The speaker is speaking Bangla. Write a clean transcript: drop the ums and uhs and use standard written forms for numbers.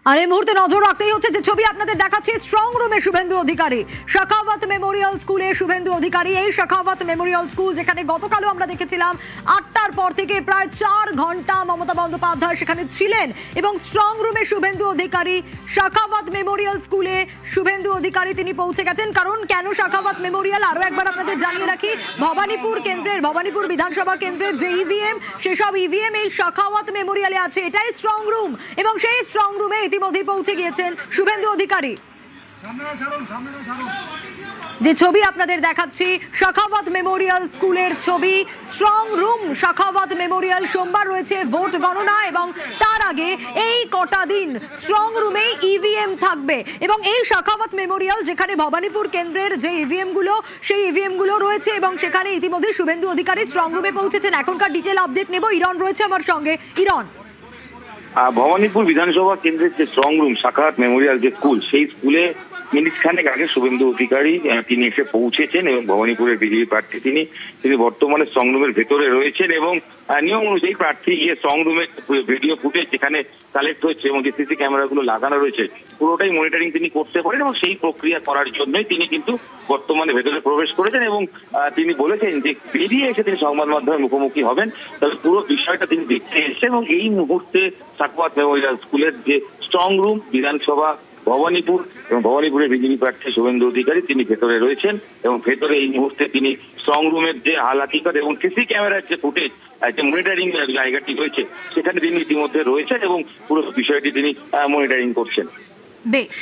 আর এই মুহূর্তে নজর রাখতেই হচ্ছে যে ছবি আপনাদের দেখাচ্ছি স্ট্রং রুমে শুভেন্দু অধিকারী, শাখাওয়াত মেমোরিয়াল স্কুলে শুভেন্দু অধিকারী। এই শাখাওয়াত মেমোরিয়াল স্কুল যেখানে গতকালও আমরা দেখেছিলাম 8টার পর থেকে প্রায় 4 ঘন্টা মমতা বন্দ্যোপাধ্যায় সেখানে ছিলেন এবং স্ট্রং রুমে শুভেন্দু অধিকারী, শাখাওয়াত মেমোরিয়াল স্কুলে শুভেন্দু অধিকারী তিনি পৌঁছে গেছেন। কারণ কেন শাখাওয়াত মেমোরিয়াল আরো একবার আপনাদের জানিয়ে রাখি, ভবানীপুর বিধানসভা কেন্দ্রের যে ইভিএম, সেসব ইভিএম এই শাখাওয়াত মেমোরিয়ালে আছে। এটাই স্ট্রং রুম এবং সেই স্ট্রং রুমে ইতিমধ্যে পৌঁছে গিয়েছেন শুভেন্দু অধিকারী। যে ছবি আপনাদের দেখাচ্ছি শাখাওয়াত মেমোরিয়াল স্কুলের ছবি, স্ট্রং রুম শাখাওয়াত মেমোরিয়াল। সোমবার রয়েছে ভোট গণনা এবং তার আগে এই কটা দিন স্ট্রং রুমে ইভিএম থাকবে এবং এই শাখাওয়াত মেমোরিয়াল যেখানে ভবানীপুর কেন্দ্রের যে ইভিএম গুলো, সেই ইভিএম গুলো রয়েছে এবং সেখানে ইতিমধ্যে শুভেন্দু অধিকারী স্ট্রং রুমে পৌঁছেছেন। এখনকার ডিটেল আপডেট নেব, ইরন রয়েছে আমার সঙ্গে। ইরন, ভবানীপুর বিধানসভা কেন্দ্রের যে স্ট্রং রুম শাখাওয়াত মেমোরিয়াল যে স্কুল, সেই স্কুলে মিনিট খানেক আগে শুভেন্দু অধিকারী তিনি এসে পৌঁছেছেন এবং ভবানীপুরের বিজেপি প্রার্থী তিনি বর্তমানে স্ট্রং রুমের ভেতরে রয়েছেন এবং নিয়ম অনুযায়ী প্রার্থী গিয়ে স্ট্রং রুমের ভিডিও ফুটেজ যেখানে কালেক্ট হচ্ছে এবং যে সিসি ক্যামেরাগুলো লাগানো রয়েছে পুরোটাই মনিটরিং তিনি করতে পারেন এবং সেই প্রক্রিয়া করার জন্যই তিনি কিন্তু বর্তমানে ভেতরে প্রবেশ করেছেন এবং তিনি বলেছেন যে বেরিয়ে এসে তিনি সংবাদ মাধ্যমের মুখোমুখি হবেন, তবে পুরো বিষয়টা তিনি দেখতে এসেছেন এবং এই মুহূর্তে শাখাওয়াত মেমোরিয়াল স্কুলের যে স্ট্রং রুম বিধানসভা ভবানীপুর এবং ভবানীপুরের বিজেপি প্রার্থী শুভেন্দু অধিকারী তিনি ভেতরে রয়েছেন এবং ভেতরে এই মুহূর্তে তিনি স্ট্রং রুমের যে হাল হাকিকত এবং সিসি ক্যামেরার যে ফুটেজ, যে মনিটরিং জায়গাটি রয়েছে সেখানে তিনি ইতিমধ্যে রয়েছেন এবং পুরো বিষয়টি তিনি মনিটরিং করছেন। বেশ।